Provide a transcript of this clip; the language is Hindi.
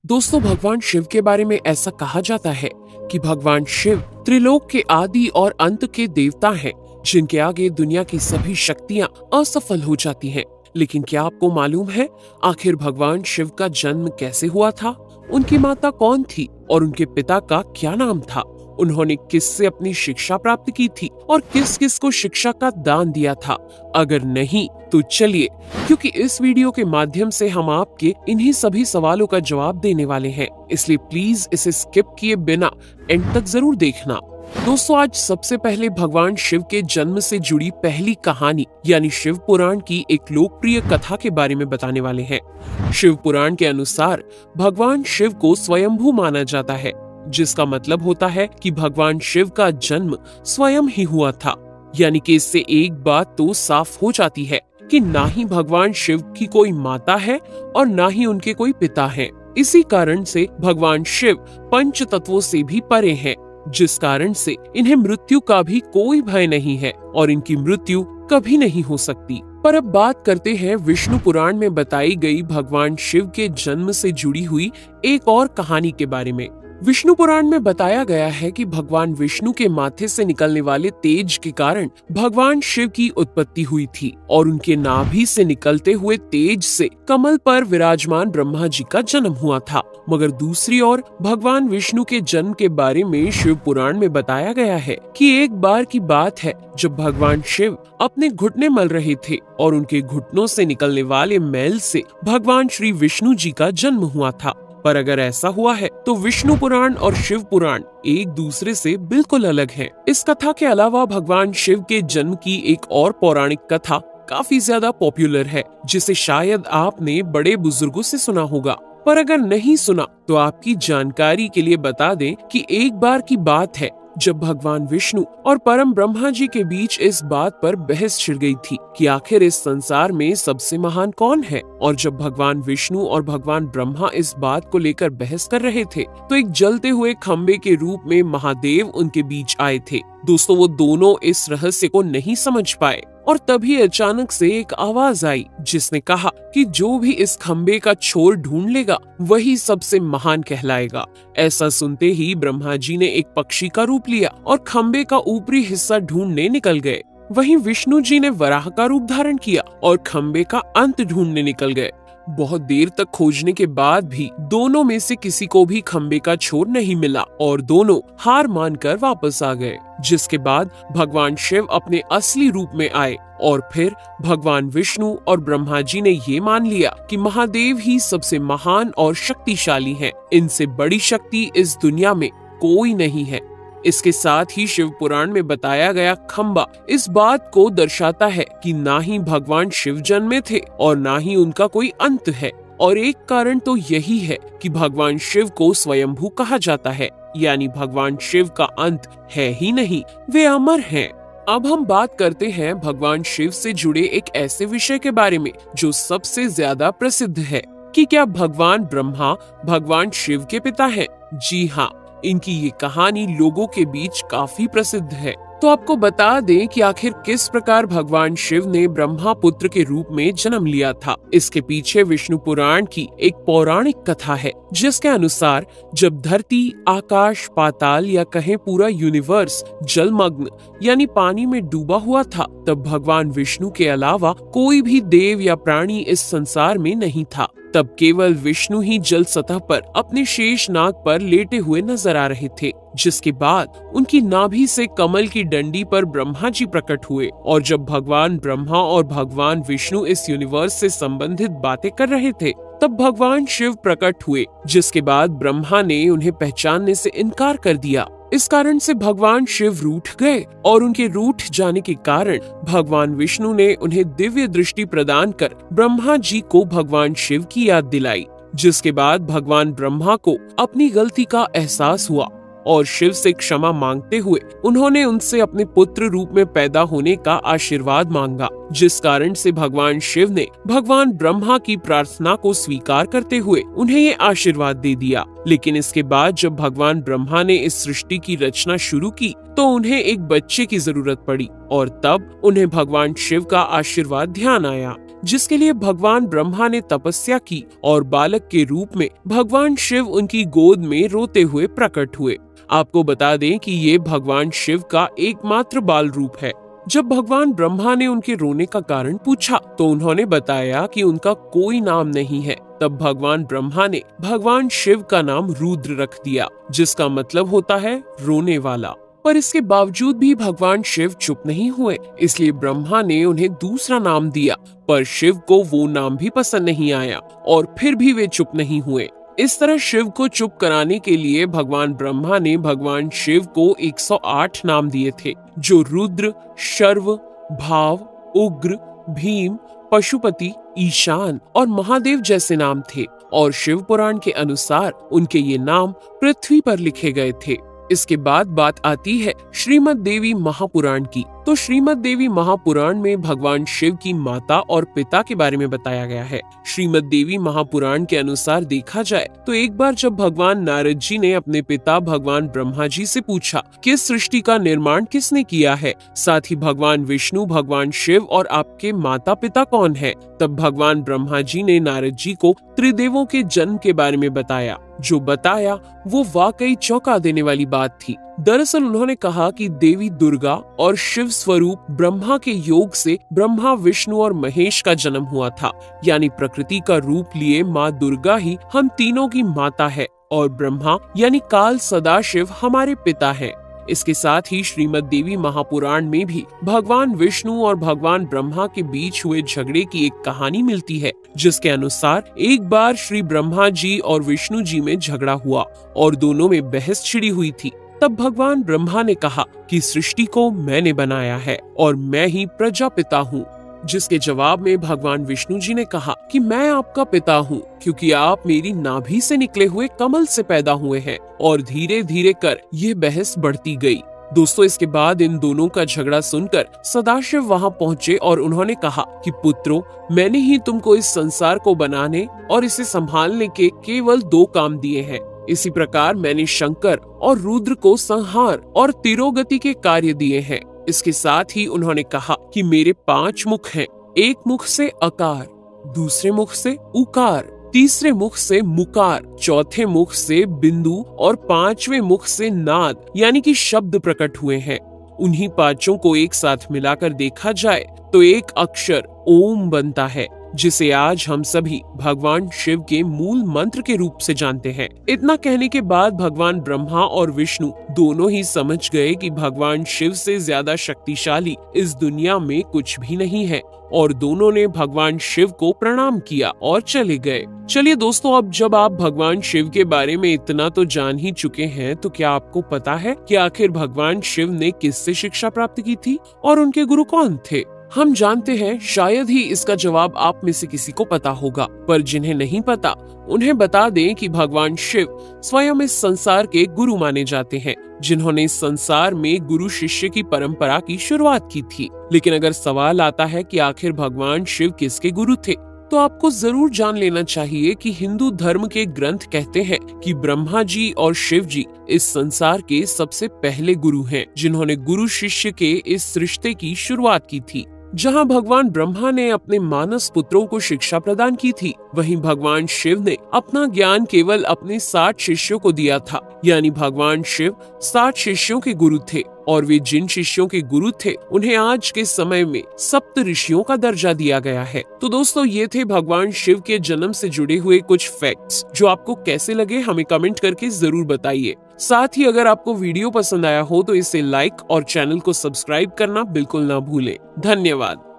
दोस्तों, भगवान शिव के बारे में ऐसा कहा जाता है कि भगवान शिव त्रिलोक के आदि और अंत के देवता हैं, जिनके आगे दुनिया की सभी शक्तियां असफल हो जाती हैं। लेकिन क्या आपको मालूम है आखिर भगवान शिव का जन्म कैसे हुआ था? उनकी माता कौन थी और उनके पिता का क्या नाम था? उन्होंने किससे अपनी शिक्षा प्राप्त की थी और किस किस को शिक्षा का दान दिया था? अगर नहीं तो चलिए, क्योंकि इस वीडियो के माध्यम से हम आपके इन्हीं सभी सवालों का जवाब देने वाले हैं, इसलिए प्लीज इसे स्किप किए बिना एंड तक जरूर देखना। दोस्तों, आज सबसे पहले भगवान शिव के जन्म से जुड़ी पहली कहानी यानी शिव पुराण की एक लोकप्रिय कथा के बारे में बताने वाले हैं। शिव पुराण के अनुसार भगवान शिव को स्वयंभू माना जाता है, जिसका मतलब होता है कि भगवान शिव का जन्म स्वयं ही हुआ था। यानी कि इससे एक बात तो साफ हो जाती है कि ना ही भगवान शिव की कोई माता है और ना ही उनके कोई पिता हैं। इसी कारण से भगवान शिव पंच तत्वों से भी परे हैं, जिस कारण से इन्हें मृत्यु का भी कोई भय नहीं है और इनकी मृत्यु कभी नहीं हो सकती। पर अब बात करते हैं विष्णु पुराण में बताई गई भगवान शिव के जन्म से जुड़ी हुई एक और कहानी के बारे में। विष्णु पुराण में बताया गया है कि भगवान विष्णु के माथे से निकलने वाले तेज के कारण भगवान शिव की उत्पत्ति हुई थी और उनके नाभि से निकलते हुए तेज से कमल पर विराजमान ब्रह्मा जी का जन्म हुआ था। मगर दूसरी ओर भगवान विष्णु के जन्म के बारे में शिव पुराण में बताया गया है कि एक बार की बात है जब भगवान शिव अपने घुटने मल रहे थे और उनके घुटनों से निकलने वाले मैल से भगवान श्री विष्णु जी का जन्म हुआ था। पर अगर ऐसा हुआ है तो विष्णु पुराण और शिव पुराण एक दूसरे से बिल्कुल अलग हैं। इस कथा के अलावा भगवान शिव के जन्म की एक और पौराणिक कथा काफी ज्यादा पॉपुलर है, जिसे शायद आपने बड़े बुजुर्गों से सुना होगा। पर अगर नहीं सुना तो आपकी जानकारी के लिए बता दें कि एक बार की बात है जब भगवान विष्णु और परम ब्रह्मा जी के बीच इस बात पर बहस छिड़ गई थी कि आखिर इस संसार में सबसे महान कौन है। और जब भगवान विष्णु और भगवान ब्रह्मा इस बात को लेकर बहस कर रहे थे तो एक जलते हुए खंबे के रूप में महादेव उनके बीच आए थे। दोस्तों, वो दोनों इस रहस्य को नहीं समझ पाए और तभी अचानक से एक आवाज आई जिसने कहा कि जो भी इस खंबे का छोर ढूंढ लेगा वही सबसे महान कहलाएगा। ऐसा सुनते ही ब्रह्मा जी ने एक पक्षी का रूप लिया और खंबे का ऊपरी हिस्सा ढूंढने निकल गए। वहीं विष्णु जी ने वराह का रूप धारण किया और खंबे का अंत ढूंढने निकल गए। बहुत देर तक खोजने के बाद भी दोनों में से किसी को भी खंबे का छोर नहीं मिला और दोनों हार मानकर वापस आ गए। जिसके बाद भगवान शिव अपने असली रूप में आए और फिर भगवान विष्णु और ब्रह्मा जी ने ये मान लिया कि महादेव ही सबसे महान और शक्तिशाली हैं। इनसे बड़ी शक्ति इस दुनिया में कोई नहीं है। इसके साथ ही शिव पुराण में बताया गया खंबा इस बात को दर्शाता है कि ना ही भगवान शिव जन्मे थे और ना ही उनका कोई अंत है। और एक कारण तो यही है कि भगवान शिव को स्वयंभू कहा जाता है, यानी भगवान शिव का अंत है ही नहीं, वे अमर हैं। अब हम बात करते हैं भगवान शिव से जुड़े एक ऐसे विषय के बारे में जो सबसे ज्यादा प्रसिद्ध है कि क्या भगवान ब्रह्मा भगवान शिव के पिता हैं? जी हाँ, इनकी ये कहानी लोगों के बीच काफी प्रसिद्ध है। तो आपको बता दें कि आखिर किस प्रकार भगवान शिव ने ब्रह्मा पुत्र के रूप में जन्म लिया था। इसके पीछे विष्णु पुराण की एक पौराणिक कथा है, जिसके अनुसार जब धरती, आकाश, पाताल या कहें पूरा यूनिवर्स जलमग्न यानी पानी में डूबा हुआ था, तब भगवान विष्णु के अलावा कोई भी देव या प्राणी इस संसार में नहीं था। तब केवल विष्णु ही जल सतह पर अपने शेष नाग पर लेटे हुए नजर आ रहे थे। जिसके बाद उनकी नाभि से कमल की डंडी पर ब्रह्मा जी प्रकट हुए और जब भगवान ब्रह्मा और भगवान विष्णु इस यूनिवर्स से संबंधित बातें कर रहे थे तब भगवान शिव प्रकट हुए, जिसके बाद ब्रह्मा ने उन्हें पहचानने से इनकार कर दिया। इस कारण से भगवान शिव रूठ गए और उनके रूठ जाने के कारण भगवान विष्णु ने उन्हें दिव्य दृष्टि प्रदान कर ब्रह्मा जी को भगवान शिव की याद दिलाई। जिसके बाद भगवान ब्रह्मा को अपनी गलती का एहसास हुआ और शिव से क्षमा मांगते हुए उन्होंने उनसे अपने पुत्र रूप में पैदा होने का आशीर्वाद मांगा। जिस कारण से भगवान शिव ने भगवान ब्रह्मा की प्रार्थना को स्वीकार करते हुए उन्हें ये आशीर्वाद दे दिया लेकिन इसके बाद जब भगवान ब्रह्मा ने इस सृष्टि की रचना शुरू की तो उन्हें एक बच्चे की जरूरत पड़ी और तब उन्हें भगवान शिव का आशीर्वाद ध्यान आया, जिसके लिए भगवान ब्रह्मा ने तपस्या की और बालक के रूप में भगवान शिव उनकी गोद में रोते हुए प्रकट हुए। आपको बता दें कि ये भगवान शिव का एकमात्र बाल रूप है। जब भगवान ब्रह्मा ने उनके रोने का कारण पूछा तो उन्होंने बताया कि उनका कोई नाम नहीं है। तब भगवान ब्रह्मा ने भगवान शिव का नाम रुद्र रख दिया, जिसका मतलब होता है रोने वाला। पर इसके बावजूद भी भगवान शिव चुप नहीं हुए, इसलिए ब्रह्मा ने उन्हें दूसरा नाम दिया। पर शिव को वो नाम भी पसंद नहीं आया और फिर भी वे चुप नहीं हुए। इस तरह शिव को चुप कराने के लिए भगवान ब्रह्मा ने भगवान शिव को 108 नाम दिए थे, जो रुद्र, शर्व, भाव, उग्र, भीम, पशुपति, ईशान और महादेव जैसे नाम थे। और शिव पुराण के अनुसार उनके ये नाम पृथ्वी पर लिखे गए थे। इसके बाद बात आती है श्रीमद् देवी महापुराण की। तो श्रीमद् देवी महापुराण में भगवान शिव की माता और पिता के बारे में बताया गया है। श्रीमद् देवी महापुराण के अनुसार देखा जाए तो एक बार जब भगवान नारद जी ने अपने पिता भगवान ब्रह्मा जी से पूछा कि इस सृष्टि का निर्माण किसने किया है, साथ ही भगवान विष्णु, भगवान शिव और आपके माता पिता कौन है, तब भगवान ब्रह्मा जी ने नारद जी को त्रिदेवों के जन्म के बारे में बताया। जो बताया वो वाकई चौंका देने वाली बात थी। दरअसल उन्होंने कहा कि देवी दुर्गा और शिव स्वरूप ब्रह्मा के योग से ब्रह्मा, विष्णु और महेश का जन्म हुआ था। यानी प्रकृति का रूप लिए माँ दुर्गा ही हम तीनों की माता है और ब्रह्मा यानी काल सदाशिव हमारे पिता है। इसके साथ ही श्रीमद् देवी महापुराण में भी भगवान विष्णु और भगवान ब्रह्मा के बीच हुए झगड़े की एक कहानी मिलती है, जिसके अनुसार एक बार श्री ब्रह्मा जी और विष्णु जी में झगड़ा हुआ और दोनों में बहस छिड़ी हुई थी। तब भगवान ब्रह्मा ने कहा कि सृष्टि को मैंने बनाया है और मैं ही प्रजापिता हूँ, जिसके जवाब में भगवान विष्णु जी ने कहा कि मैं आपका पिता हूँ, क्योंकि आप मेरी नाभि से निकले हुए कमल से पैदा हुए हैं। और धीरे धीरे कर ये बहस बढ़ती गई। दोस्तों, इसके बाद इन दोनों का झगड़ा सुनकर सदाशिव वहाँ पहुँचे और उन्होंने कहा कि पुत्रों, मैंने ही तुमको इस संसार को बनाने और इसे संभालने के केवल 2 काम दिए हैं। इसी प्रकार मैंने शंकर और रुद्र को संहार और तिरोगति के कार्य दिए हैं। इसके साथ ही उन्होंने कहा कि मेरे 5 मुख हैं। एक मुख से अकार, दूसरे मुख से उकार, तीसरे मुख से मुकार, चौथे मुख से बिंदु और 5वें मुख से नाद यानी कि शब्द प्रकट हुए हैं। उन्हीं 5 को एक साथ मिलाकर देखा जाए तो एक अक्षर ओम बनता है, जिसे आज हम सभी भगवान शिव के मूल मंत्र के रूप से जानते हैं। इतना कहने के बाद भगवान ब्रह्मा और विष्णु दोनों ही समझ गए कि भगवान शिव से ज्यादा शक्तिशाली इस दुनिया में कुछ भी नहीं है और दोनों ने भगवान शिव को प्रणाम किया और चले गए। चलिए दोस्तों, अब जब आप भगवान शिव के बारे में इतना तो जान ही चुके हैं, तो क्या आपको पता है कि आखिर भगवान शिव ने किससे शिक्षा प्राप्त की थी और उनके गुरु कौन थे? हम जानते हैं शायद ही इसका जवाब आप में से किसी को पता होगा, पर जिन्हें नहीं पता उन्हें बता दें कि भगवान शिव स्वयं इस संसार के गुरु माने जाते हैं, जिन्होंने इस संसार में गुरु शिष्य की परंपरा की शुरुआत की थी। लेकिन अगर सवाल आता है कि आखिर भगवान शिव किसके गुरु थे, तो आपको जरूर जान लेना चाहिए कि हिंदू धर्म के ग्रंथ कहते हैं कि ब्रह्मा जी और शिव जी इस संसार के सबसे पहले गुरु हैं, जिन्होंने गुरु शिष्य के इस रिश्ते की शुरुआत की थी। जहां भगवान ब्रह्मा ने अपने मानस पुत्रों को शिक्षा प्रदान की थी, वहीं भगवान शिव ने अपना ज्ञान केवल अपने 60 शिष्यों को दिया था। यानी भगवान शिव 60 शिष्यों के गुरु थे और वे जिन शिष्यों के गुरु थे उन्हें आज के समय में सप्त ऋषियों का दर्जा दिया गया है। तो दोस्तों, ये थे भगवान शिव के जन्म से जुड़े हुए कुछ फैक्ट्स, जो आपको कैसे लगे हमें कमेंट करके जरूर बताइए। साथ ही अगर आपको वीडियो पसंद आया हो तो इसे लाइक और चैनल को सब्सक्राइब करना बिल्कुल ना भूलें। धन्यवाद।